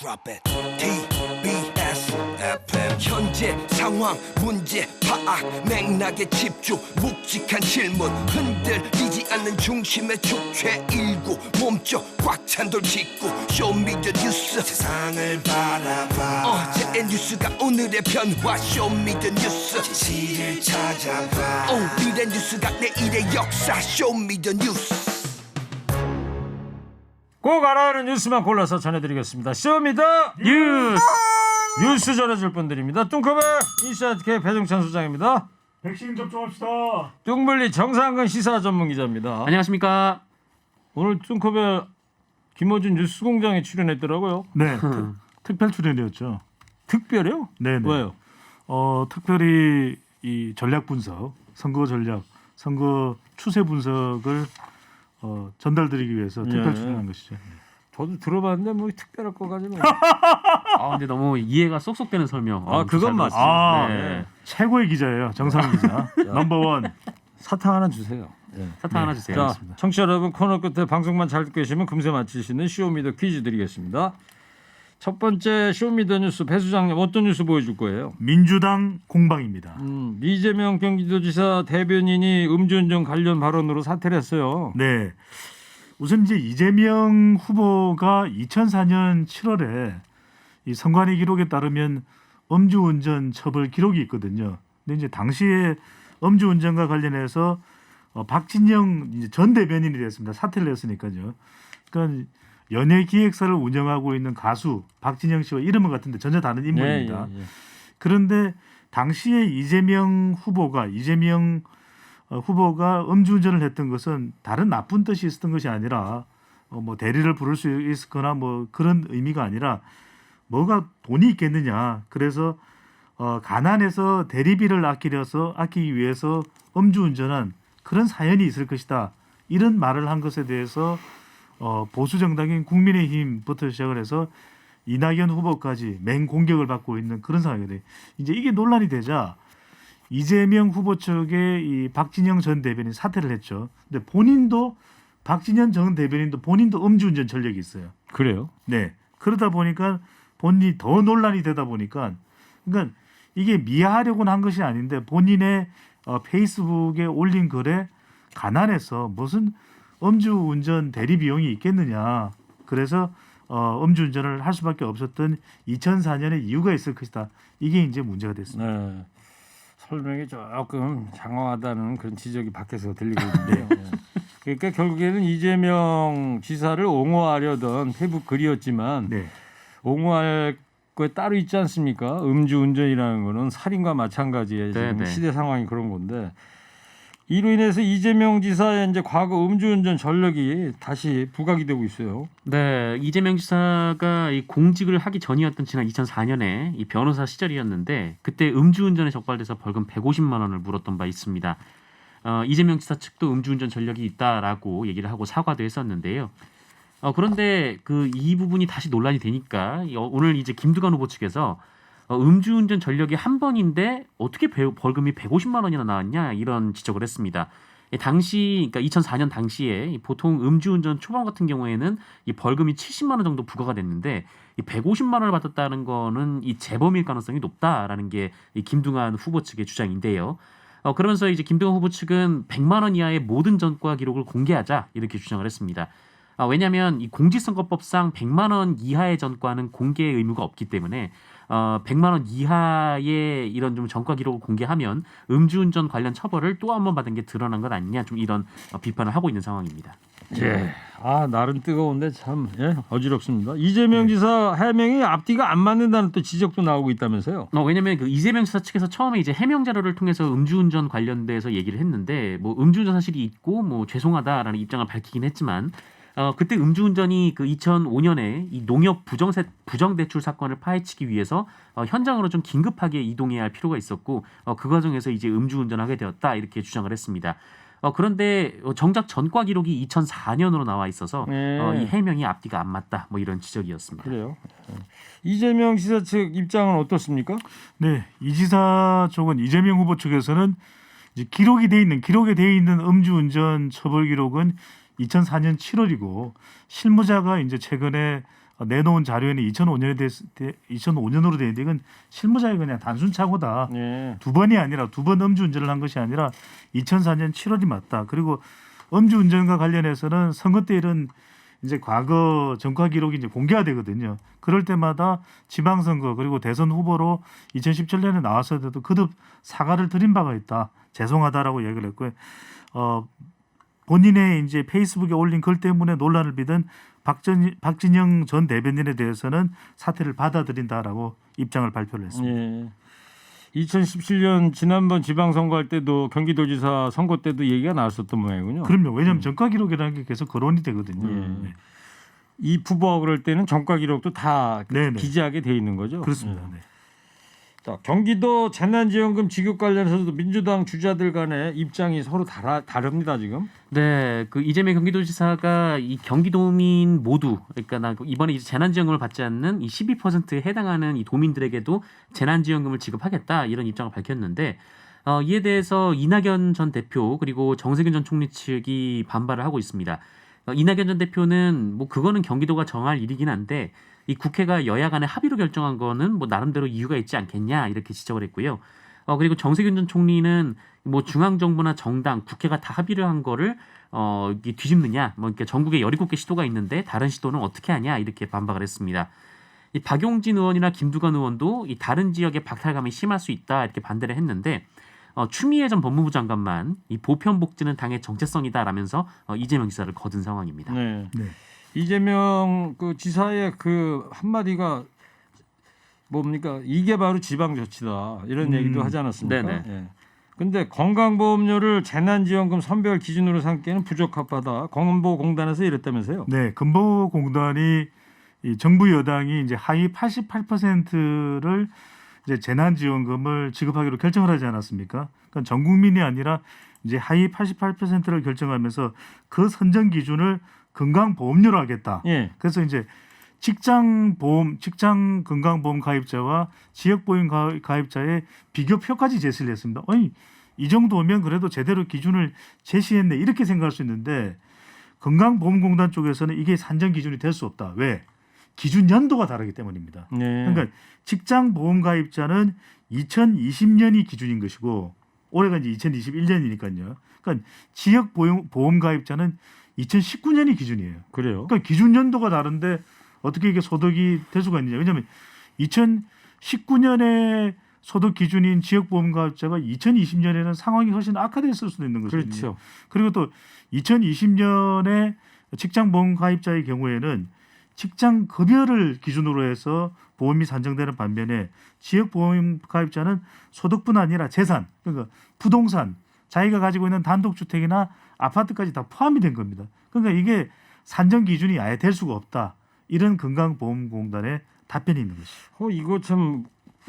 Drop it. TBS FM 현재 상황 문제 파악 맥락에 집중 묵직한 질문 흔들리지 않는 중심의 축제 일구 몸쪽 꽉 찬 돌 짚고 쇼미더 뉴스 세상을 바라봐 어제의 뉴스가 오늘의 변화 쇼미더 뉴스 진실을 찾아봐 오늘의 뉴스가 내일의 역사 쇼미더 뉴스 꼭 알아야 하는 뉴스만 골라서 전해드리겠습니다. 쇼미더 뉴스 전해줄 분들입니다. 뚱커벨 인사이트K 배종찬 소장입니다. 백신 접종합시다. 뚱블리 정상근 시사 전문 기자입니다. 안녕하십니까. 오늘 뚱커벨 김어준 뉴스공장에 출연했더라고요. 네, 특별 출연이었죠. 특별해요? 네네. 왜요? 특별히 이 전략 분석, 선거 전략, 선거 추세 분석을 전달드리기 위해서 특별 출연한 것이죠. 저도 들어봤는데 뭐 특별할 거 가지고. 근데 너무 이해가 쏙쏙 되는 설명. 그건 맞지. 네. 최고의 기자예요, 정상 기자. 넘버원. 사탕 하나 주세요. 사탕 하나 주세요. 자, 청취자 여러분 코너 끝에 방송만 잘 듣고 계시면 금세 맞히시는 쇼미더 퀴즈 드리겠습니다. 첫 번째 쇼미더 뉴스 배 수장님 어떤 뉴스 보여줄 거예요? 민주당 공방입니다. 이재명 경기도지사 대변인이 음주운전 관련 발언으로 사퇴를 했어요. 네, 우선 이제 이재명 후보가 2004년 7월에 이 선관위 기록에 따르면 음주운전 처벌 기록이 있거든요. 근데 이제 당시에 음주운전과 관련해서 박진영 이제 전 대변인이 됐습니다. 사퇴를 했으니까요. 그러니까 연예기획사를 운영하고 있는 가수 박진영 씨와 이름은 같은데 전혀 다른 인물입니다. 예. 그런데 당시에 이재명 후보가 음주운전을 했던 것은 다른 나쁜 뜻이 있었던 것이 아니라 뭐 대리를 부를 수 있거나 뭐 그런 의미가 아니라 뭐가 돈이 있겠느냐. 그래서 가난해서 대리비를 아끼기 위해서 음주운전한 그런 사연이 있을 것이다. 이런 말을 한 것에 대해서 보수 정당인 국민의힘부터 시작을 해서 이낙연 후보까지 맹공격을 받고 있는 그런 상황이거든요. 이제 이게 논란이 되자 이재명 후보 측의 이 박진영 전 대변인 사퇴를 했죠. 근데 박진영 전 대변인도 본인도 음주운전 전력이 있어요. 그래요? 네. 그러다 보니까 본인이 더 논란이 되다 보니까 그러니까 이게 미화하려고는 한 것이 아닌데 본인의 페이스북에 올린 글에 가난해서 무슨 음주운전 대리 비용이 있겠느냐. 그래서 음주운전을 할 수밖에 없었던 2004년의 이유가 있을 것이다. 이게 이제 문제가 됐습니다. 네. 설명이 조금 장황하다는 그런 지적이 밖에서 들리고 있는데요. 네. 그러니까 결국에는 이재명 지사를 옹호하려던 페북 글이었지만 네. 옹호할 거에 따로 있지 않습니까? 음주운전이라는 거는 살인과 마찬가지의 지금 네. 시대 상황이 그런 건데 이로 인해서 이재명 지사의 이제 과거 음주운전 전력이 다시 부각이 되고 있어요. 네, 이재명 지사가 이 공직을 하기 전이었던 지난 2004년에 이 변호사 시절이었는데 그때 음주운전에 적발돼서 벌금 150만 원을 물었던 바 있습니다. 이재명 지사 측도 음주운전 전력이 있다라고 얘기를 하고 사과도 했었는데요. 그런데 이 부분이 다시 논란이 되니까 오늘 이제 김두관 후보 측에서 음주운전 전력이 한 번인데 어떻게 벌금이 150만 원이나 나왔냐 이런 지적을 했습니다. 당시 그러니까 2004년 당시에 보통 음주운전 초범 같은 경우에는 이 벌금이 70만 원 정도 부과가 됐는데 이 150만 원을 받았다는 거는 이 재범일 가능성이 높다라는 게 이 김두관 후보 측의 주장인데요. 그러면서 이제 김두관 후보 측은 100만 원 이하의 모든 전과 기록을 공개하자 이렇게 주장을 했습니다. 왜냐하면 이 공직선거법상 100만 원 이하의 전과는 공개 의무가 없기 때문에 100만 원 이하의 이런 좀 전과 기록을 공개하면 음주운전 관련 처벌을 또 한 번 받은 게 드러난 것 아니냐 좀 이런 비판을 하고 있는 상황입니다. 예. 날은 뜨거운데 참 어지럽습니다. 이재명 지사 해명이 앞뒤가 안 맞는다는 또 지적도 나오고 있다면서요? 왜냐하면 이재명 지사 측에서 처음에 이제 해명 자료를 통해서 음주운전 관련돼서 얘기를 했는데 뭐 음주운전 사실이 있고 뭐 죄송하다라는 입장을 밝히긴 했지만 그때 음주운전이 2005년에 이 농협 부정대출 사건을 파헤치기 위해서 현장으로 좀 긴급하게 이동해야 할 필요가 있었고 그 과정에서 이제 음주운전하게 되었다 이렇게 주장을 했습니다. 그런데 정작 전과 기록이 2004년으로 나와 있어서 이 해명이 앞뒤가 안 맞다 뭐 이런 지적이었습니다. 그래요. 이재명 지사 측 입장은 어떻습니까? 네, 이 지사 쪽은 이재명 후보 측에서는 이제 기록에 돼 있는 음주운전 처벌 기록은 2004년 7월이고 실무자가 이제 최근에 내놓은 자료에는 2005년으로 되어 있는데 이건 실무자의 그냥 단순 착오다. 예. 두 번이 아니라 두 번 음주운전을 한 것이 아니라 2004년 7월이 맞다. 그리고 음주운전과 관련해서는 선거 때 이런 이제 과거 전과 기록이 이제 공개가 되거든요. 그럴 때마다 지방선거 그리고 대선 후보로 2017년에 나왔어도 거듭 사과를 드린 바가 있다. 죄송하다라고 얘기를 했고요. 본인의 이제 페이스북에 올린 글 때문에 논란을 빚은 박진영 전 대변인에 대해서는 사퇴를 받아들인다라고 입장을 발표를 했습니다. 예. 2017년 지난번 지방선거할 때도 경기도지사 선거 때도 얘기가 나왔었던 모양이군요. 그럼요. 왜냐하면 전과 기록이라는 게 계속 거론이 되거든요. 예. 네. 이 후보가 그럴 때는 전과 기록도 다 네네. 기재하게 돼 있는 거죠. 그렇습니다. 예. 네. 자, 경기도 재난지원금 지급 관련해서도 민주당 주자들 간의 입장이 서로 다릅니다 지금. 네, 그 이재명 경기도지사가 이 경기도민 모두, 그러니까 이번에 이제 재난지원금을 받지 않는 이 12%에 해당하는 이 도민들에게도 재난지원금을 지급하겠다 이런 입장을 밝혔는데 이에 대해서 이낙연 전 대표 그리고 정세균 전 총리 측이 반발을 하고 있습니다. 이낙연 전 대표는 뭐 그거는 경기도가 정할 일이긴 한데 이 국회가 여야 간의 합의로 결정한 거는 뭐 나름대로 이유가 있지 않겠냐 이렇게 지적을 했고요. 그리고 정세균 전 총리는 뭐 중앙 정부나 정당, 국회가 다 합의를 한 거를 이게 뒤집느냐, 뭐 이렇게 전국에 17개 시도가 있는데 다른 시도는 어떻게 하냐 이렇게 반박을 했습니다. 이 박용진 의원이나 김두관 의원도 이 다른 지역의 박탈감이 심할 수 있다 이렇게 반대를 했는데 추미애 전 법무부 장관만 이 보편 복지는 당의 정체성이다라면서 이재명 지사를 거둔 상황입니다. 네. 네. 이재명 그 지사의 그 한마디가 뭡니까? 이게 바로 지방 조치다 이런 얘기도 하지 않았습니까? 네네. 예. 근데 건강보험료를 재난지원금 선별 기준으로 삼기에는 부적합하다. 건보공단에서 이랬다면서요? 네, 건보공단이 이 정부 여당이 이제 하위 88%를 이제 재난지원금을 지급하기로 결정을 하지 않았습니까? 그러니까 전 국민이 아니라 이제 하위 88%를 결정하면서 그 선정 기준을 건강보험료로 하겠다. 예. 그래서 이제 직장 건강보험 가입자와 지역보험 가입자의 비교표까지 제시를 했습니다. 아니 이 정도면 그래도 제대로 기준을 제시했네 이렇게 생각할 수 있는데 건강보험공단 쪽에서는 이게 산정 기준이 될 수 없다. 왜? 기준 연도가 다르기 때문입니다. 네. 그러니까 직장보험 가입자는 2020년이 기준인 것이고 올해가 이제 2021년이니까요. 그러니까 지역보험 가입자는 2019년이 기준이에요. 그래요. 그러니까 기준 연도가 다른데 어떻게 이게 소득이 될 수가 있느냐. 왜냐하면 2019년에 소득 기준인 지역보험 가입자가 2020년에는 상황이 훨씬 악화됐을 수도 있는 것이거든요. 그렇죠. 그리고 또 2020년에 직장보험 가입자의 경우에는 직장 급여를 기준으로 해서 보험이 산정되는 반면에 지역보험 가입자는 소득뿐 아니라 재산, 그러니까 부동산, 자기가 가지고 있는 단독주택이나 아파트까지 다 포함이 된 겁니다. 그러니까 이게 산정 기준이 아예 될 수가 없다. 이런 건강보험공단의 답변이 있는 것이죠. 이거 참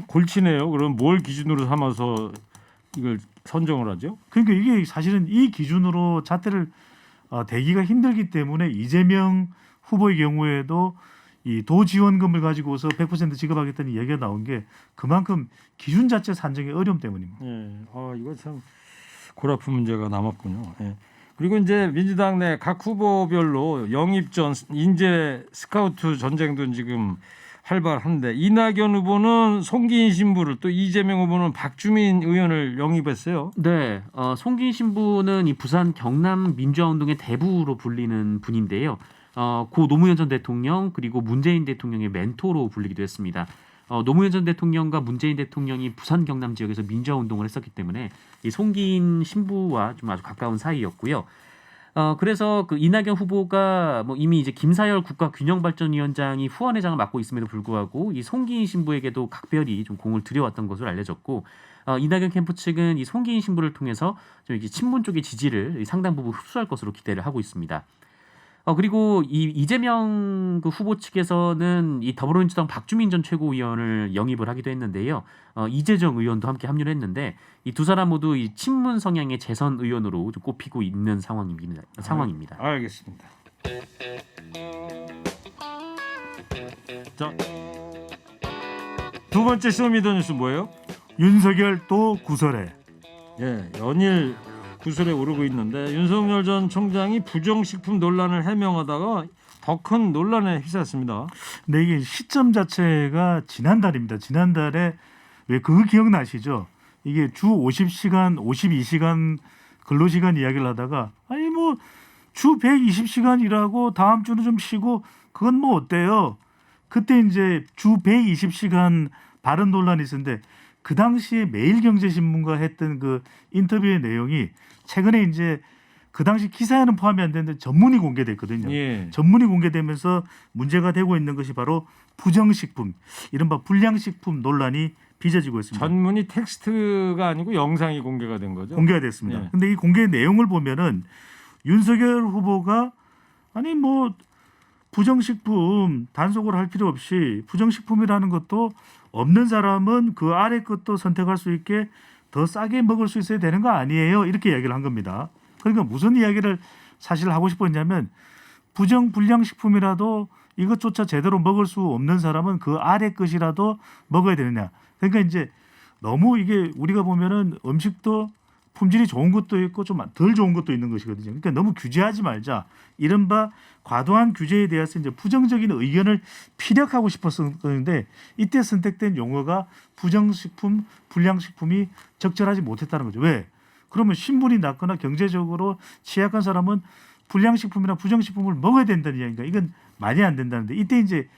골치네요. 그럼 뭘 기준으로 삼아서 이걸 선정을 하죠? 그러니까 이게 사실은 이 기준으로 잣대를 대기가 힘들기 때문에 이재명 후보의 경우에도 이 도지원금을 가지고서 100% 지급하겠다는 얘기가 나온 게 그만큼 기준 자체 산정의 어려움 때문입니다. 예. 이거 참 골아픈 문제가 남았군요. 예. 그리고 이제 민주당 내 각 후보별로 영입전, 인재 스카우트 전쟁도 지금 활발한데 이낙연 후보는 송기인 신부를 또 이재명 후보는 박주민 의원을 영입했어요. 네, 송기인 신부는 이 부산 경남 민주화운동의 대부로 불리는 분인데요. 고 노무현 전 대통령 그리고 문재인 대통령의 멘토로 불리기도 했습니다. 노무현 전 대통령과 문재인 대통령이 부산 경남 지역에서 민주화 운동을 했었기 때문에 이 송기인 신부와 좀 아주 가까운 사이였고요. 그래서 그 이낙연 후보가 뭐 이미 이제 김사열 국가균형발전위원장이 후원회장을 맡고 있음에도 불구하고 이 송기인 신부에게도 각별히 좀 공을 들여왔던 것으로 알려졌고 이낙연 캠프 측은 이 송기인 신부를 통해서 좀 이렇게 친문 쪽의 지지를 상당 부분 흡수할 것으로 기대를 하고 있습니다. 그리고 이 이재명 그 후보 측에서는 이 더불어민주당 박주민 전 최고위원을 영입을 하기도 했는데요. 이재정 의원도 함께 합류를 했는데 이 두 사람 모두 이 친문 성향의 재선 의원으로 좀 꼽히고 있는 상황입니다. 알겠습니다. 자, 두 번째 쇼미더뉴스 뭐예요? 윤석열 또 구설해. 예, 연일 구설에 오르고 있는데 윤석열 전 총장이 부정식품 논란을 해명하다가 더 큰 논란에 휩싸였습니다. 근데 이게 시점 자체가 지난달입니다. 지난달에 왜 그거 기억나시죠? 이게 주 50시간, 52시간 근로시간 이야기를 하다가 아니 뭐 주 120시간 일하고 다음 주는 좀 쉬고 그건 뭐 어때요? 그때 이제 주 120시간 발언 논란이 있었는데 그 당시에 매일경제신문과 했던 그 인터뷰의 내용이 최근에 이제 그 당시 기사에는 포함이 안 되는데 전문이 공개됐거든요. 예. 전문이 공개되면서 문제가 되고 있는 것이 바로 부정식품, 이른바 불량식품 논란이 빚어지고 있습니다. 전문이 텍스트가 아니고 영상이 공개가 된 거죠. 공개가 됐습니다. 예. 근데 이 공개 내용을 보면은 윤석열 후보가 아니 뭐 부정식품 단속을 할 필요 없이 부정식품이라는 것도 없는 사람은 그 아래 것도 선택할 수 있게 더 싸게 먹을 수 있어야 되는 거 아니에요? 이렇게 이야기를 한 겁니다. 그러니까 무슨 이야기를 사실 하고 싶었냐면 불량식품이라도 이것조차 제대로 먹을 수 없는 사람은 그 아래 것이라도 먹어야 되느냐. 그러니까 이제 너무 이게 우리가 보면은 음식도 품질이 좋은 것도 있고 좀 덜 좋은 것도 있는 것이거든요. 그러니까 너무 규제하지 말자. 이른바 과도한 규제에 대해서 이제 부정적인 의견을 피력하고 싶었었는데 이때 선택된 용어가 부정식품, 불량식품이 적절하지 못했다는 거죠. 왜? 그러면 신분이 낮거나 경제적으로 취약한 사람은 불량식품이나 부정식품을 먹어야 된다는 이야기인가? 이건 말이 안 된다는데 이때 이제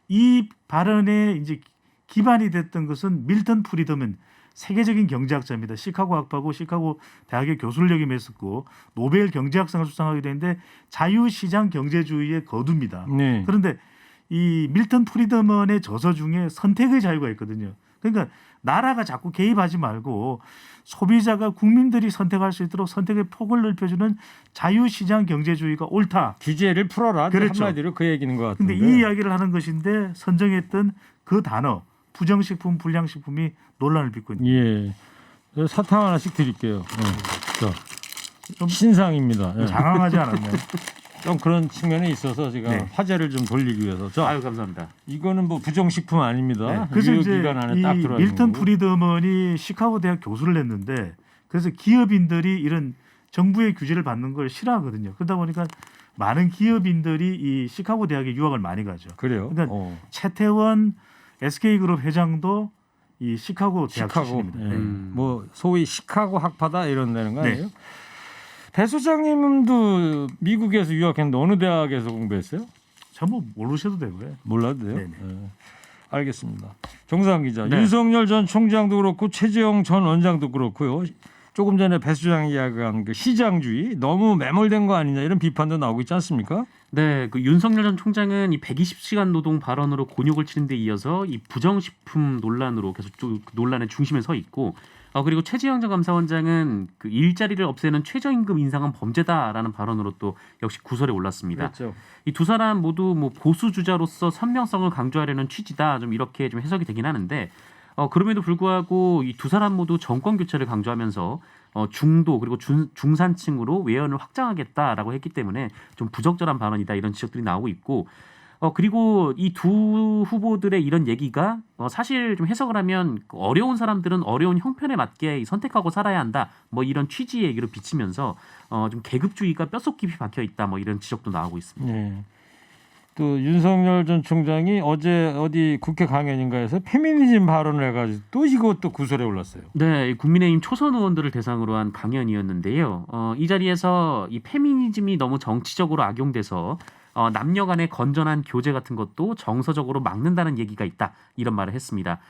이 발언에 이제 기반이 됐던 것은 밀턴 프리드먼 세계적인 경제학자입니다. 시카고 학파고 시카고 대학의 교수를 역임했었고 노벨 경제학상을 수상하게 됐는데 자유시장 경제주의의 거두입니다. 네. 그런데 이 밀턴 프리드먼의 저서 중에 선택의 자유가 있거든요. 그러니까 나라가 자꾸 개입하지 말고 소비자가 국민들이 선택할 수 있도록 선택의 폭을 넓혀주는 자유시장 경제주의가 옳다. 규제를 풀어라. 그렇죠. 한마디로 그 얘기는 것 같은데. 근데 이 이야기를 하는 것인데 선정했던 그 단어 부정식품, 불량식품이 논란을 빚고 있는. 예. 저 사탕 하나씩 드릴게요. 자, 좀 신상입니다. 예. 장황하지 않았나요? 좀 그런 측면에 있어서 제가 네. 화제를 좀 돌리기 위해서. 자, 아유 감사합니다. 이거는 뭐 부정식품 아닙니다. 네. 그래서 이제 유효기간 안에 딱 이 들어있는 밀턴 거고. 프리드먼이 시카고 대학 교수를 했는데 그래서 기업인들이 이런 정부의 규제를 받는 걸 싫어하거든요. 그러다 보니까 많은 기업인들이 이 시카고 대학에 유학을 많이 가죠. 그래요. 그러니까 최태원 SK그룹 회장도 이 시카고 대학 시카고. 출신입니다. 예. 네. 뭐 소위 시카고 학파다 이런 데는 거 네. 아니에요? 배 소장님도 미국에서 유학했는데 어느 대학에서 공부했어요? 전부 모르셔도 되고요. 몰라도 돼요. 네네. 예. 알겠습니다. 정상 기자, 네. 윤석열 전 총장도 그렇고 최재형 전 원장도 그렇고요. 조금 전에 배 소장이 이야기한 그 시장주의 너무 매몰된 거 아니냐 이런 비판도 나오고 있지 않습니까? 네, 그 윤석열 전 총장은 이 120시간 노동 발언으로 곤욕을 치는 데 이어서 이 부정식품 논란으로 계속 논란의 중심에 서 있고 그리고 최재형 전 감사원장은 그 일자리를 없애는 최저임금 인상은 범죄다라는 발언으로 또 역시 구설에 올랐습니다. 그렇죠. 이 두 사람 모두 뭐 보수 주자로서 선명성을 강조하려는 취지다 좀 이렇게 좀 해석이 되긴 하는데 그럼에도 불구하고 이 두 사람 모두 정권 교체를 강조하면서 중도 그리고 중산층으로 외연을 확장하겠다라고 했기 때문에 좀 부적절한 발언이다 이런 지적들이 나오고 있고 그리고 이 두 후보들의 이런 얘기가 사실 좀 해석을 하면 어려운 사람들은 어려운 형편에 맞게 선택하고 살아야 한다 뭐 이런 취지의 얘기로 비치면서 좀 계급주의가 뼈속 깊이 박혀 있다 뭐 이런 지적도 나오고 있습니다. 네. 또 윤석열 전 총장이 어제 어디 국회 강연인가에서 페미니즘 발언을 해가지고 또 이것도 구설에 올랐어요. 네, 국민의힘 초선 의원들을 대상으로 한 강연이었는데요. 이 자리에서 이 페미니즘이 너무 정치적으로 악용돼서 남녀 간의 건전한 교제 같은 것도 정서적으로 막는다는 얘기가 있다 이런 말을 했습니다.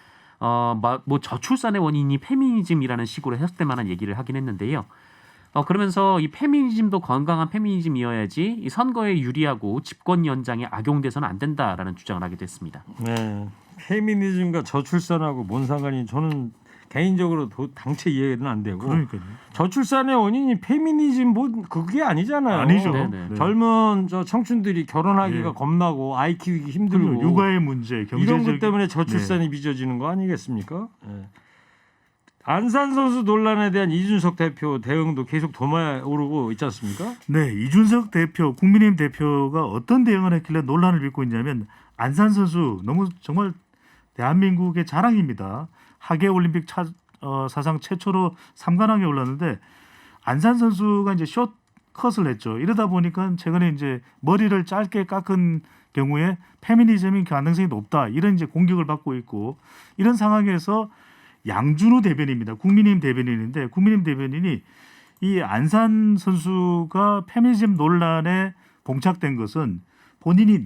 뭐 저출산의 원인이 페미니즘이라는 식으로 해석될 만한 얘기를 하긴 했는데요. 그러면서 이 페미니즘도 건강한 페미니즘이어야지 이 선거에 유리하고 집권 연장에 악용돼서는 안 된다라는 주장을 하게 됐습니다. 네. 페미니즘과 저출산하고 뭔 상관이 저는 개인적으로 당체 이해는 안 되고 그러니까요. 저출산의 원인이 페미니즘 뭐 그게 아니잖아요. 아니죠. 네네. 네. 젊은 청춘들이 결혼하기가 네. 겁나고 아이 키우기 힘들고 그리고 육아의 문제, 경제적 이런 것 때문에 저출산이 빚어지는 거 아니겠습니까? 네. 안산 선수 논란에 대한 이준석 대표 대응도 계속 도마오르고 있지 않습니까? 네, 이준석 대표, 국민의힘 대표가 어떤 대응을 했길래 논란을 빚고 있냐면 안산 선수 너무 정말 대한민국의 자랑입니다. 하계올림픽 사상 최초로 3관왕에 올랐는데 안산 선수가 이제 숏 컷을 했죠. 이러다 보니까 최근에 이제 머리를 짧게 깎은 경우에 페미니즘인 가능성이 높다. 이런 이제 공격을 받고 있고 이런 상황에서 양준우 대변인입니다. 국민의힘 대변인인데 국민의힘 대변인이 이 안산 선수가 페미니즘 논란에 봉착된 것은 본인이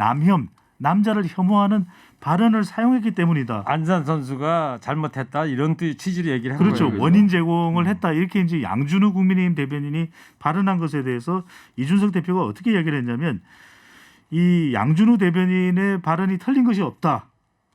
남자를 혐오하는 발언을 사용했기 때문이다. 안산 선수가 잘못했다 이런 취지로 얘기를 한 그렇죠. 거예요. 원인 제공을 했다. 이렇게 이제 양준우 국민의힘 대변인이 발언한 것에 대해서 이준석 대표가 어떻게 이야기를 했냐면 이 양준우 대변인의 발언이 틀린 것이 없다.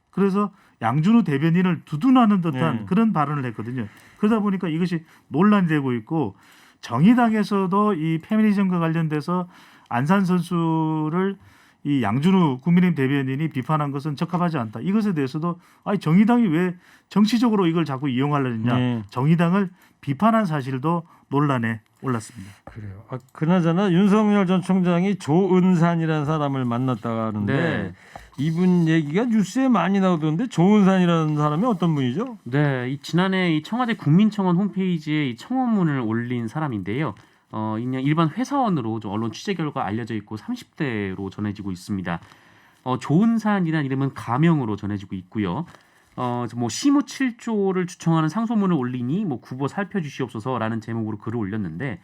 그래서 양준우 대변인을 두둔하는 듯한 네. 그런 발언을 했거든요. 그러다 보니까 이것이 논란이 되고 있고 정의당에서도 이 페미니즘과 관련돼서 안산 선수를 이 양준우 국민의힘 대변인이 비판한 것은 적합하지 않다. 이것에 대해서도 아니 정의당이 왜 정치적으로 이걸 자꾸 이용하려느냐. 네. 정의당을 비판한 사실도 논란에 올랐습니다. 그래요. 그나저나 윤석열 전 총장이 조은산이라는 사람을 만났다가 하는데 네. 이분 얘기가 뉴스에 많이 나오던데 조은산이라는 사람이 어떤 분이죠? 네, 지난해 이 청와대 국민청원 홈페이지에 이 청원문을 올린 사람인데요. 그냥 일반 회사원으로 좀 언론 취재 결과 알려져 있고 30대로 전해지고 있습니다. 조은산이라는 이름은 가명으로 전해지고 있고요. 뭐 시무 7조를 주청하는 상소문을 올리니 뭐 구보 살펴주시옵소서라는 제목으로 글을 올렸는데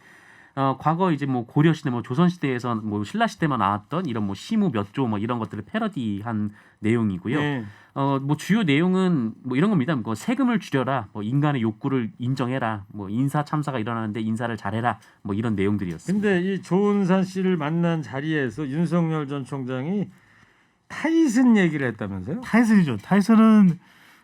과거 이제 뭐 고려 시대, 뭐 조선 시대에서 뭐 신라 시대만 나왔던 이런 뭐 시무 몇 조 뭐 이런 것들을 패러디한 내용이고요. 네. 뭐 주요 내용은 뭐 이런 겁니다. 뭐 세금을 줄여라, 뭐 인간의 욕구를 인정해라, 뭐 인사 참사가 일어나는데 인사를 잘해라, 뭐 이런 내용들이었습니다. 근데 이 조은산 씨를 만난 자리에서 윤석열 전 총장이 타이슨 얘기를 했다면서요? 타이슨이죠. 타이슨은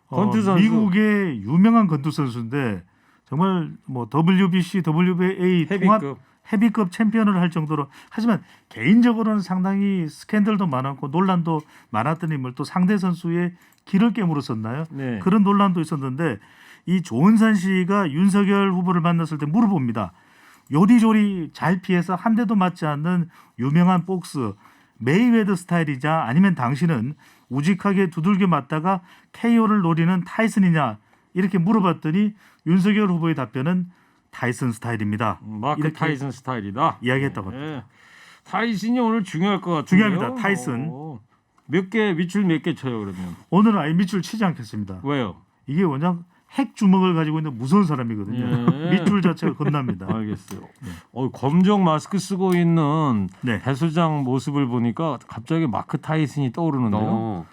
권투 선수. 미국의 유명한 권투 선수인데 정말 뭐 WBC, WBA 통합 헤비급. 헤비급 챔피언을 할 정도로 하지만 개인적으로는 상당히 스캔들도 많았고 논란도 많았던 인물 또 상대 선수의 길을 깨물었었나요? 네. 그런 논란도 있었는데 이 조은산 씨가 윤석열 후보를 만났을 때 물어봅니다. 요리조리 잘 피해서 한 대도 맞지 않는 유명한 복스 메이웨더 스타일이자 아니면 당신은 우직하게 두들겨 맞다가 KO를 노리는 타이슨이냐 이렇게 물어봤더니 윤석열 후보의 답변은 타이슨 스타일입니다. 마크 이렇게 타이슨 스타일이다. 이야기했다고 네. 타이슨이 오늘 중요할 것 같은데요. 중요합니다. 타이슨. 몇 개 밑줄 몇 개 쳐요 그러면? 오늘은 아예 밑줄 치지 않겠습니다. 왜요? 이게 워낙 핵 주먹을 가지고 있는 무서운 사람이거든요. 예. 밑줄 자체가 겁납니다. 알겠어요. 검정 마스크 쓰고 있는 네. 배수장 모습을 보니까 갑자기 마크 타이슨이 떠오르는데요. 어,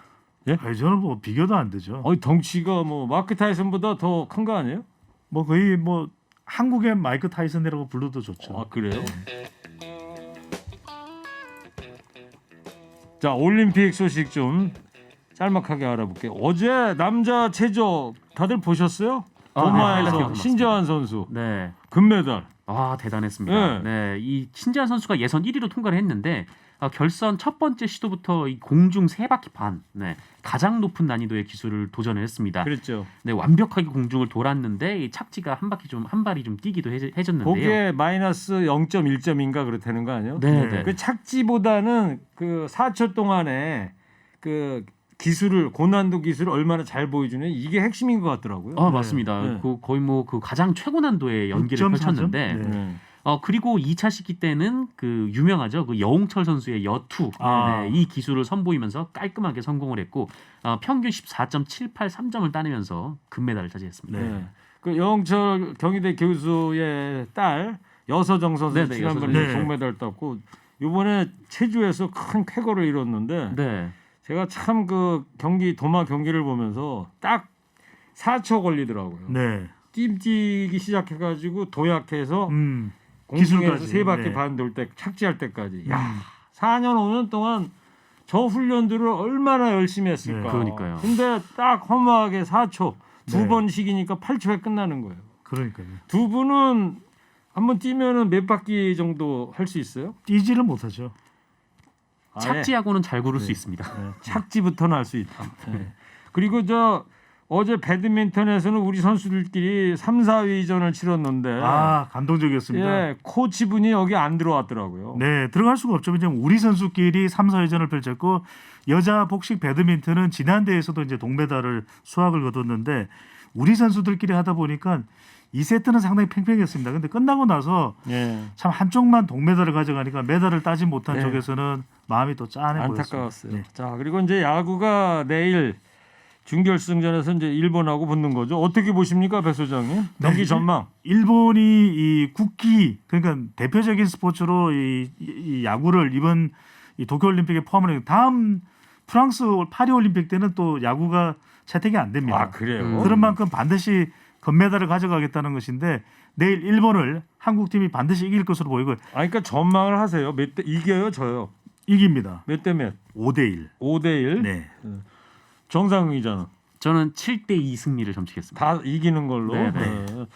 아니, 저는 뭐 비교도 안 되죠. 덩치가 뭐 마크 타이슨보다 더 큰 거 아니에요? 뭐 거의 뭐 한국의 마이크 타이슨이라고 불러도 좋죠. 아 그래요? 자 올림픽 소식 좀 짤막하게 알아볼게요. 어제 남자 체조 다들 보셨어요? 네, 도마에서 봤습니다. 신재환 선수 네. 금메달. 아 대단했습니다. 네. 네, 이 신재환 선수가 예선 1위로 통과를 했는데 결선 첫 번째 시도부터 이 공중 3바퀴 반, 네, 가장 높은 난이도의 기술을 도전을 했습니다. 그랬죠. 네, 완벽하게 공중을 돌았는데 이 착지가 한 발이 좀 뛰기도 해줬는데요. 그게 마이너스 0.1점인가 그렇다는 거 아니에요? 네, 네. 그 착지보다는 그 4초 동안에 그 기술을 고난도 기술을 얼마나 잘 보여주는 이게 핵심인 것 같더라고요. 아 맞습니다. 네. 그 거의 뭐 그 가장 최고 난도의 연기를 6.4점? 펼쳤는데 네. 그리고 2차 시기 때는 그 유명하죠. 그 여홍철 선수의 여투 네, 이 기술을 선보이면서 깔끔하게 성공을 했고 평균 14.783점을 따내면서 금메달을 차지했습니다. 네. 그 여홍철 경희대 교수의 딸 여서정 선수 네, 네, 지난번에 여서정. 네. 동메달 땄고 이번에 체주에서 큰 쾌거를 이뤘는데 네. 제가 참 그 경기 도마 경기를 보면서 딱 4초 걸리더라고요. 네. 뛰기 시작해가지고 도약해서 공중에서 기술까지. 3바퀴 네. 반 돌 때 착지할 때까지. 야, 4년 5년 동안 저 훈련들을 얼마나 열심히 했을까. 네. 그러니까요. 근데 딱 허무하게 4초 두 네. 번씩이니까 8초에 끝나는 거예요. 그러니까요. 두 분은 한번 뛰면은 몇 바퀴 정도 할 수 있어요? 뛰지를 못하죠. 아예 착지하고는 잘 고를 수 네. 있습니다. 착지부터는 할 수 있다. 네. 그리고 어제 배드민턴에서는 우리 선수들끼리 3, 4위전을 치렀는데 감동적이었습니다. 예, 코치분이 여기 안 들어왔더라고요. 네, 들어갈 수가 없죠. 왜냐면 우리 선수끼리 3, 4회전을 펼쳤고 여자 복식 배드민턴은 지난 대회에서도 이제 동메달을 수확을 거뒀는데 우리 선수들끼리 하다 보니까 2세트는 상당히 팽팽했습니다. 근데 끝나고 나서 예. 참 한쪽만 동메달을 가져가니까 메달을 따지 못한 네. 쪽에서는 마음이 또 짠해 보였습니다. 안타까웠어요. 네. 자, 그리고 이제 야구가 내일 준결승전에서 이제 일본하고 붙는 거죠. 어떻게 보십니까, 배 소장님? 경기 전망. 일본이 이 국기 그러니까 대표적인 스포츠로 이 야구를 이번 이 도쿄올림픽에 포함을 해 다음 프랑스 파리올림픽 때는 또 야구가 채택이 안 됩니다. 아, 그래요? 그런 만큼 반드시 금메달을 가져가겠다는 것인데 내일 일본을 한국팀이 반드시 이길 것으로 보이고 아, 그러니까 전망을 하세요. 몇 대 이겨요, 져요? 이깁니다. 몇 대 몇? 5대1. 5대 1. 네. 정상훈 기자는 저는 7대2 승리를 점치겠습니다. 다 이기는 걸로. 네, 네. 네.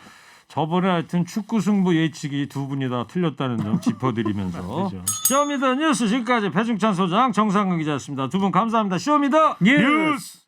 저번에 하여튼 축구 승부 예측이 두 분이 다 틀렸다는 점 짚어드리면서 그렇죠. 쇼미더 뉴스 지금까지 배중찬 소장 정상근 기자였습니다. 두 분 감사합니다. 쇼미더 예. 뉴스.